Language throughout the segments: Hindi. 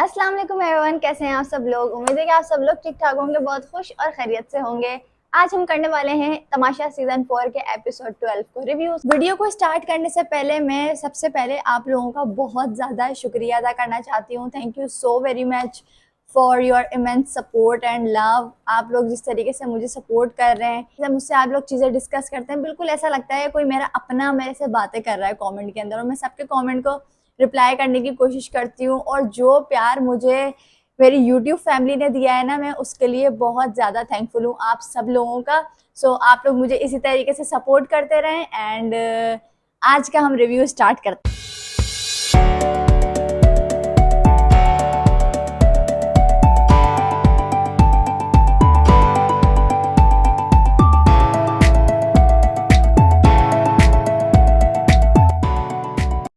अस्सलाम वालेकुम एवरीवन, कैसे हैं आप सब लोग। उम्मीद है कि आप सब लोग ठीक ठाक होंगे, बहुत खुश और खैरियत से होंगे। आज हम करने वाले हैं तमाशा सीजन 4 के एपिसोड 12 को रिव्यू। वीडियो को स्टार्ट करने से पहले मैं सबसे पहले आप लोगों का बहुत ज़्यादा शुक्रिया अदा करना चाहती हूँ। Thank you so very much for your immense support and love. आप लोग जिस तरीके से मुझे सपोर्ट कर रहे हैं, जब मुझसे आप लोग चीज़ें डिस्कस करते हैं, बिल्कुल ऐसा लगता है कोई मेरा अपना मेरे से बातें कर रहा है कमेंट के अंदर। और मैं सबके कमेंट को रिप्लाई करने की कोशिश करती हूँ, और जो प्यार मुझे मेरी यूट्यूब फैमिली ने दिया है ना, मैं उसके लिए बहुत ज़्यादा थैंकफुल हूँ आप सब लोगों का। सो आप लोग मुझे इसी तरीके से सपोर्ट करते रहें। एंड आज का हम रिव्यू स्टार्ट करते हैं।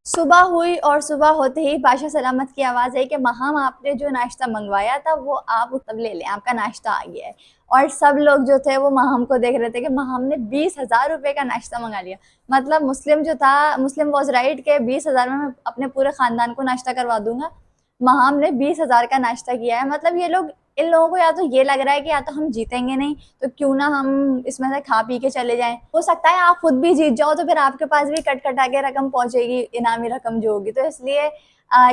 सुबह हुई और सुबह होते ही बादशाह सलामत की आवाज़ आई कि महाम, आपने जो नाश्ता मंगवाया था वो आप तब ले लें, आपका नाश्ता आ गया है। और सब लोग जो थे वो महाम को देख रहे थे कि महाम ने 20,000 रुपये का नाश्ता मंगा लिया। मतलब मुस्लिम जो था, मुस्लिम वॉज राइट के 20,000 में मैं अपने पूरे ख़ानदान को नाश्ता करवा दूंगा। महाम ने 20,000 का नाश्ता किया है। मतलब ये लोग, इन लोगों को या तो ये लग रहा है कि या तो हम जीतेंगे नहीं, तो क्यों ना हम इसमें से खा पी के चले जाएं। हो सकता है आप खुद भी जीत जाओ तो फिर आपके पास भी कट कटा के रकम पहुंचेगी, इनामी रकम जो होगी। तो इसलिए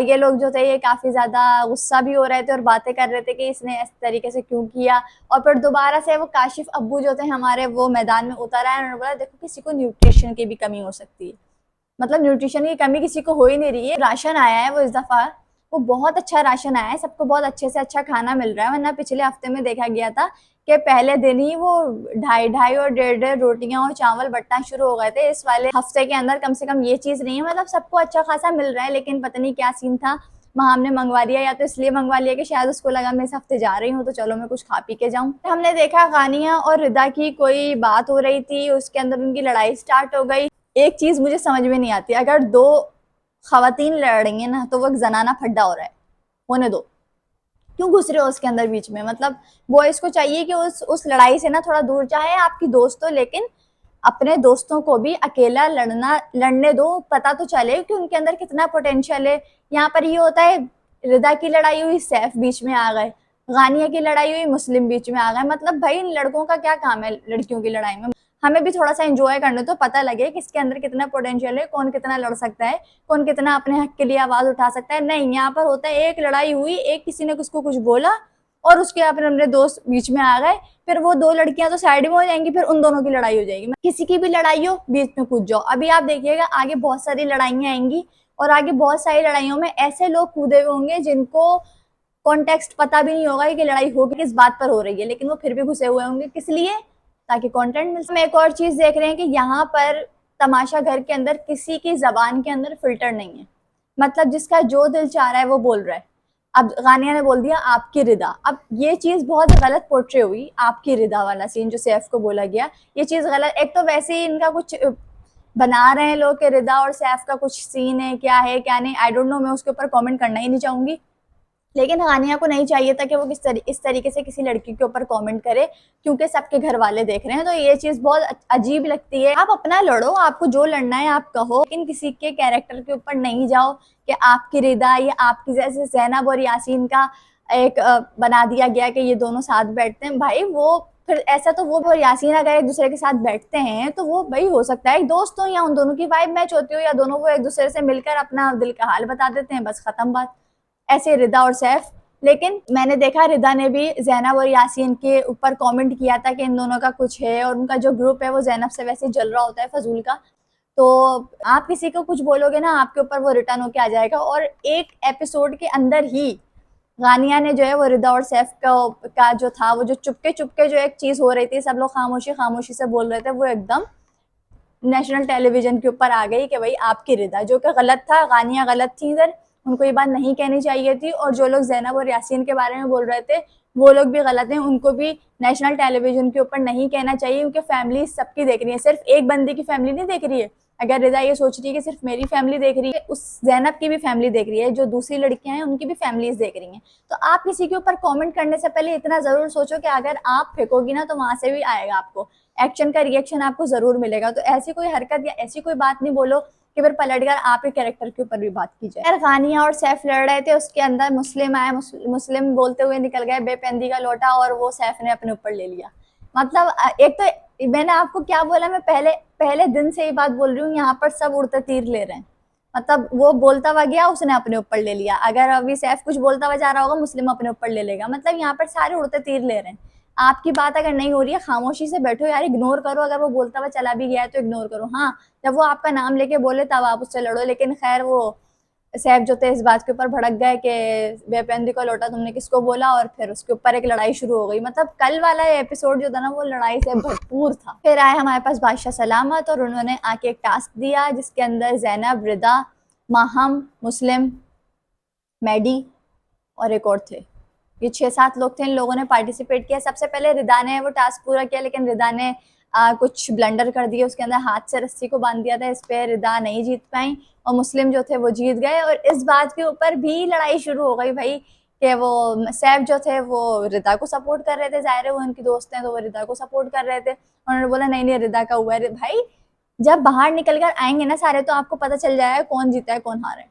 ये लोग जो थे ये काफ़ी ज़्यादा गुस्सा भी हो रहे थे और बातें कर रहे थे कि इसने इस तरीके से क्यों किया। और फिर दोबारा से वो काशिफ अब्बू जो थे हमारे, वो मैदान में उतर आए। उन्होंने बोला, देखो किसी को न्यूट्रिशन की भी कमी हो सकती है। मतलब न्यूट्रिशन की कमी किसी को हो ही नहीं रही है। राशन आया है वो इस दफ़ा, वो बहुत अच्छा राशन आया है, सबको बहुत अच्छे से अच्छा खाना मिल रहा है। वरना पिछले हफ्ते में देखा गया था कि पहले दिन ही वो 2.5 और 1.5 रोटियां और चावल बंटना शुरू हो गए थे। इस वाले हफ्ते के अंदर कम से कम ये चीज़ नहीं है। मतलब सबको अच्छा खासा मिल रहा है, लेकिन पता नहीं क्या सीन था। महाम ने मंगवा लिया, या तो इसलिए मंगवा लिया कि शायद उसको लगा मैं इस हफ्ते जा रही हूँ तो चलो मैं कुछ खा पी के जाऊँ। हमने देखा गानिया और रिदा की कोई बात हो रही थी, उसके अंदर उनकी लड़ाई स्टार्ट हो गई। एक चीज़ मुझे समझ में नहीं आती, अगर दो खवातीन लड़ रही हैं ना तो वो एक जनाना फड्डा हो रहा है, होने दो। क्यों घुस रहे हो उसके अंदर बीच में। मतलब बॉयज को चाहिए कि उस लड़ाई से ना थोड़ा दूर, चाहे आपकी दोस्त हो, लेकिन अपने दोस्तों को भी अकेला लड़ने दो, पता तो चले कि उनके अंदर कितना पोटेंशियल है। यहाँ पर ये होता है, रिदा की लड़ाई हुई, सैफ बीच में आ गए, गानिया की लड़ाई हुई, मुस्लिम बीच में आ गए। मतलब भाई इन लड़कों का क्या काम है लड़कियों की लड़ाई में। हमें भी थोड़ा सा एंजॉय करने तो पता लगे किसके अंदर कितना पोटेंशियल है, कौन कितना लड़ सकता है, कौन कितना अपने हक के लिए आवाज उठा सकता है। नहीं, यहाँ पर होता है एक लड़ाई हुई, एक किसी ने किसको कुछ बोला और उसके अपने दोस्त बीच में आ गए, फिर वो दो लड़कियां तो साइड में हो जाएंगी, फिर उन दोनों की लड़ाई हो जाएगी। किसी की भी लड़ाई हो बीच में कूद जाओ। अभी आप देखिएगा आगे बहुत सारी लड़ाइयां आएंगी, और आगे बहुत सारी लड़ाइयों में ऐसे लोग कूदे हुए होंगे जिनको कॉन्टेक्स्ट पता भी नहीं होगा कि लड़ाई होगी किस बात पर हो रही है, लेकिन वो फिर भी घुसे हुए होंगे। किस लिए? ताकि कंटेंट मिल। हम एक और चीज देख रहे हैं कि यहाँ पर तमाशा घर के अंदर किसी की जबान के अंदर फिल्टर नहीं है। मतलब जिसका जो दिल चाह रहा है वो बोल रहा है। अब गानिया ने बोल दिया आपकी रिदा। अब ये चीज बहुत गलत पोर्ट्रे हुई, आपकी रिदा वाला सीन जो सैफ को बोला गया, ये चीज गलत। एक तो वैसे ही इनका कुछ बना रहे हैं लोग कि रिदा और सैफ का कुछ सीन है, क्या है क्या नहीं, आई डोंट नो। मैं उसके ऊपर कमेंट करना ही नहीं चाहूंगी। लेकिन गानिया को नहीं चाहिए था कि वो इस तरीके से किसी लड़की के ऊपर कमेंट करे, क्योंकि सबके घर वाले देख रहे हैं। तो ये चीज बहुत अजीब लगती है। आप अपना लड़ो, आपको जो लड़ना है आप कहो, लेकिन किसी के कैरेक्टर के ऊपर नहीं जाओ कि आपकी रिदा या आपकी, जैसे जैनब और यासीन का एक बना दिया गया कि ये दोनों साथ बैठते हैं। भाई वो फिर ऐसा तो वो और यासीन अगर एक दूसरे के साथ बैठते हैं तो वो भाई हो सकता है एक दोस्त हो, या उन दोनों की वाइब मैच होती हो, या दोनों वो एक दूसरे से मिलकर अपना दिल का हाल बता देते हैं, बस खत्म बात। ऐसे रिदा और सैफ। लेकिन मैंने देखा रिदा ने भी जैनब और यासीन के ऊपर कमेंट किया था कि इन दोनों का कुछ है, और उनका जो ग्रुप है वो जैनब से वैसे जल रहा होता है फजूल का। तो आप किसी को कुछ बोलोगे ना, आपके ऊपर वो रिटर्न होके आ जाएगा। और एक एपिसोड के अंदर ही गानिया ने जो है वो रिदा और सैफ का जो था, वो जो चुपके चुपके जो एक चीज हो रही थी, सब लोग खामोशी खामोशी से बोल रहे थे, वो एकदम नेशनल टेलीविजन के ऊपर आ गई कि भाई आपकी रिदा, जो कि गलत था। गानिया गलत थी इधर, उनको ये बात नहीं कहनी चाहिए थी। और जो लोग जैनब और यासीन के बारे में बोल रहे थे वो लोग भी गलत हैं, उनको भी नेशनल टेलीविजन के ऊपर नहीं कहना चाहिए, क्योंकि फैमिली सबकी देख रही है, सिर्फ एक बंदे की फैमिली नहीं देख रही है। अगर रिदा ये सोच रही है कि सिर्फ मेरी फैमिली देख रही है, उस जैनब की भी फैमिली देख रही है, जो दूसरी लड़कियां हैं उनकी भी फैमिलीज देख रही हैं। तो आप किसी के ऊपर कमेंट करने से पहले इतना जरूर सोचो कि अगर आप फेंकोगी ना तो वहां से भी आएगा, आपको एक्शन का रिएक्शन आपको जरूर मिलेगा। तो ऐसी कोई हरकत या ऐसी कोई बात नहीं बोलो कि फिर पलटकर आपके कैरेक्टर के ऊपर भी बात की जाए। गानिया और सैफ लड़ रहे थे, उसके अंदर मुस्लिम आए, मुस्लिम बोलते हुए निकल गए बेपैंदी का लोटा, और वो सैफ ने अपने ऊपर ले लिया। मतलब एक तो मैंने आपको क्या बोला, मैं पहले दिन से ही बात बोल रही हूँ, यहाँ पर सब उड़ते तीर ले रहे हैं। मतलब वो बोलता हुआ गया, उसने अपने ऊपर ले लिया। अगर अभी सैफ कुछ बोलता हुआ जा रहा होगा, मुस्लिम अपने ऊपर ले लेगा। मतलब यहाँ पर सारे उड़ते तीर ले रहे हैं। आपकी बात अगर नहीं हो रही है, खामोशी से बैठो यार, इग्नोर करो। अगर वो बोलता हुआ चला भी गया है तो इग्नोर करो। हाँ, जब वो आपका नाम लेके बोले तब आप उससे लड़ो। लेकिन खैर वो सैफ जो थे इस बात के ऊपर भड़क गए कि बेपैंदी को लोटा तुमने किसको बोला, और फिर उसके ऊपर एक लड़ाई शुरू हो गई। मतलब कल वाला एपिसोड जो था ना, वो लड़ाई से भरपूर था। फिर आए हमारे पास बादशाह सलामत, और उन्होंने आके एक टास्क दिया जिसके अंदर ज़ैनब, रिदा, माहम, मुस्लिम, मैडी और एक और थे। ये 6-7 लोग थे। इन लोगों ने पार्टिसिपेट किया। सबसे पहले रिदा ने वो टास्क पूरा किया, लेकिन रिदा ने कुछ ब्लंडर कर दिए। उसके अंदर हाथ से रस्सी को बांध दिया था, इस पे रिदा नहीं जीत पाई, और मुस्लिम जो थे वो जीत गए। और इस बात के ऊपर भी लड़ाई शुरू हो गई भाई, कि वो सैफ जो थे वो रिदा को सपोर्ट कर रहे थे। जाहिर है वो उनकी दोस्त हैं, तो वो रिदा को सपोर्ट कर रहे थे। उन्होंने बोला नहीं नहीं, रिदा का हुआ है। भाई जब बाहर निकल कर आएंगे ना सारे, तो आपको पता चल जाएगा कौन जीता है कौन हारा है।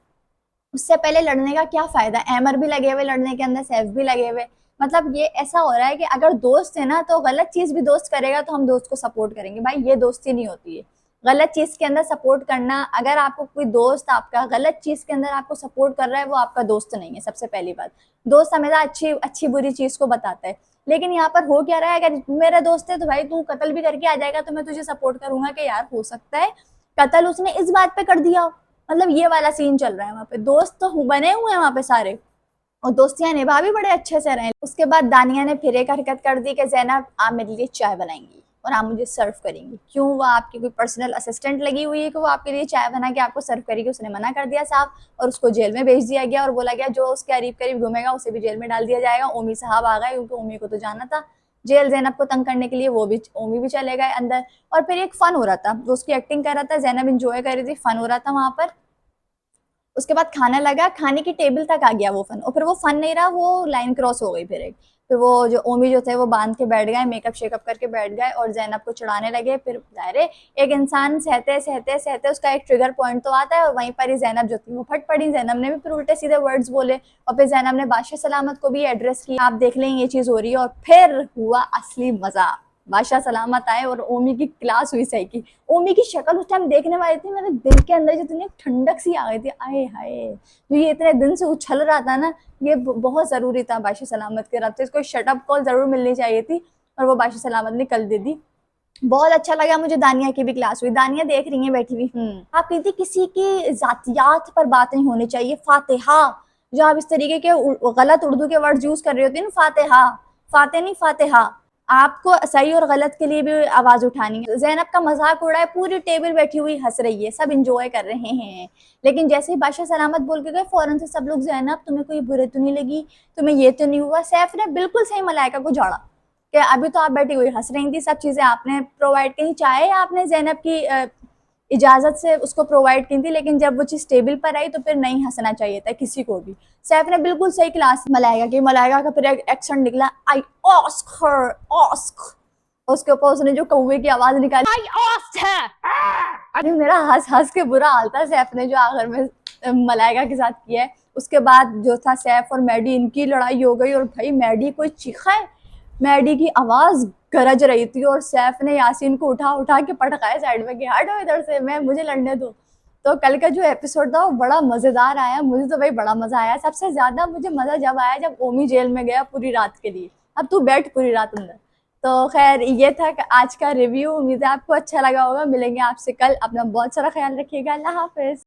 उससे पहले लड़ने का क्या फायदा। अमर भी लगे हुए लड़ने के अंदर, सैफ भी लगे हुए। मतलब ये ऐसा हो रहा है कि अगर दोस्त है ना, तो गलत चीज भी दोस्त करेगा तो हम दोस्त को सपोर्ट करेंगे। भाई ये दोस्ती नहीं होती है। गलत चीज के अंदर सपोर्ट करना, अगर आपको कोई दोस्त आपका गलत चीज के अंदर आपको सपोर्ट कर रहा है, वो आपका दोस्त नहीं है। सबसे पहली बात, दोस्त हमेशा अच्छी अच्छी बुरी चीज को बताता है। लेकिन यहाँ पर हो क्या रहा है, अगर तू मेरा दोस्त है तो भाई तू कत्ल भी करके आ जाएगा तो मैं तुझे सपोर्ट करूंगा कि यार हो सकता है कत्ल उसने इस बात पे कर दिया हो। मतलब ये वाला सीन चल रहा है वहाँ पे। दोस्त तो बने हुए हैं वहाँ पे सारे, और दोस्तियां निभा भी बड़े अच्छे से रहे। उसके बाद दानिया ने फिर एक हरकत कर दी कि ज़ैनब आप मेरे लिए चाय बनाएंगी और आप मुझे सर्व करेंगी। क्यों, वो आपकी कोई पर्सनल असिस्टेंट लगी हुई है कि वो आपके लिए चाय बना के आपको सर्व करेगी? उसने मना कर दिया साहब, और उसको जेल में भेज दिया गया, और बोला गया जो उसके करीब करीब घूमेगा उसे भी जेल में डाल दिया जाएगा। ओमी साहब आ गए, क्योंकि ओमी को तो जाना था जेल ज़ैनब को तंग करने के लिए, वो भी ओमी भी चले गए अंदर। और फिर एक फन हो रहा था, वो उसकी एक्टिंग कर रहा था, ज़ैनब इंजॉय कर रही थी, फन हो रहा था वहां पर। उसके बाद खाना लगा, खाने की टेबल तक आ गया वो फन, और फिर वो फन नहीं रहा, वो लाइन क्रॉस हो गई। फिर वो जो ओमी जो थे वो बांध के बैठ गए, मेकअप शेकअप करके बैठ गए, और ज़ैनब को चढ़ाने लगे। फिर दायरे एक इंसान सहते सहते सहते उसका एक ट्रिगर पॉइंट तो आता है, और वहीं पर ही ज़ैनब जो थी वो फट पड़ी। ज़ैनब ने भी फिर उल्टे सीधे वर्ड्स बोले, और फिर ज़ैनब ने बादशाह सलामत को भी एड्रेस किया। आप देख लेंगे ये चीज़ हो रही है। और फिर हुआ असली मजा। बादशाह सलामत आए और ओमी की क्लास हुई सही की। ओमी की शक्ल उस टाइम देखने वाली थी, मेरे दिल के अंदर जितनी ठंडक सी आ गई थी, आए हाय। तो ये इतने दिन से उछल रहा था ना, ये बहुत ज़रूरी था बादशाह सलामत के रब से। इसको शटअप कॉल ज़रूर मिलनी चाहिए थी, और वो बादशाह सलामत ने कल दे दी। बहुत अच्छा लगा मुझे। दानिया की भी क्लास हुई। दानिया देख रही है बैठी हुई। आप कहती किसी की जातियात पर बात नहीं होनी चाहिए। फातिहा, जो आप इस तरीके के गलत उर्दू के वर्ड यूज कर रहे होते हैं ना, फातिहा, फाते नहीं फातिहा। आपको सही और गलत के लिए भी आवाज उठानी है। ज़ैनब का मजाक उड़ा है, पूरी टेबल बैठी हुई हंस रही है, सब इंजॉय कर रहे हैं। लेकिन जैसे ही बादशाह सलामत बोल के गए, फौरन से सब लोग ज़ैनब तुम्हें कोई बुरे तो नहीं लगी, तुम्हें ये तो नहीं हुआ। सैफ ने बिल्कुल सही मलाइका को झाड़ा कि अभी तो आप बैठी हुई हंस रही थी, सब चीजें आपने प्रोवाइड की, चाहे आपने ज़ैनब की इजाजत से उसको प्रोवाइड की थी, लेकिन जब वो चीज टेबल पर आई तो फिर नहीं हंसना चाहिए था किसी को भी। सैफ ने बिल्कुल सही क्लास मलाइका की। मलाइका का फिर एक्सेंट निकला, आई आस्क हर, आस्क। उसके ऊपर उसने जो कौवे की आवाज निकाली, आई आस्क्ड हर। अरे मेरा हंस हंस के बुरा हाल था। सैफ ने जो आखिर में मलाइका के साथ किया है। उसके बाद जो था सैफ और मैडी, इनकी लड़ाई हो गई, और भाई मैडी कोई चीखा है, मैडी की आवाज गरज रही थी, और सैफ ने यासीन को उठा उठा के पटकाया साइड में कि हटो इधर से, मैं मुझे लड़ने दो। तो कल का जो एपिसोड था वो बड़ा मजेदार आया। मुझे तो भाई बड़ा मजा आया। सबसे ज्यादा मुझे मजा जब आया जब ओमी जेल में गया पूरी रात के लिए। अब तू बैठ पूरी रात अंदर। तो खैर ये था आज का रिव्यू। उम्मीद है आपको अच्छा लगा होगा। मिलेंगे आपसे कल। अपना बहुत सारा ख्याल रखिएगा। अल्लाह हाफिज।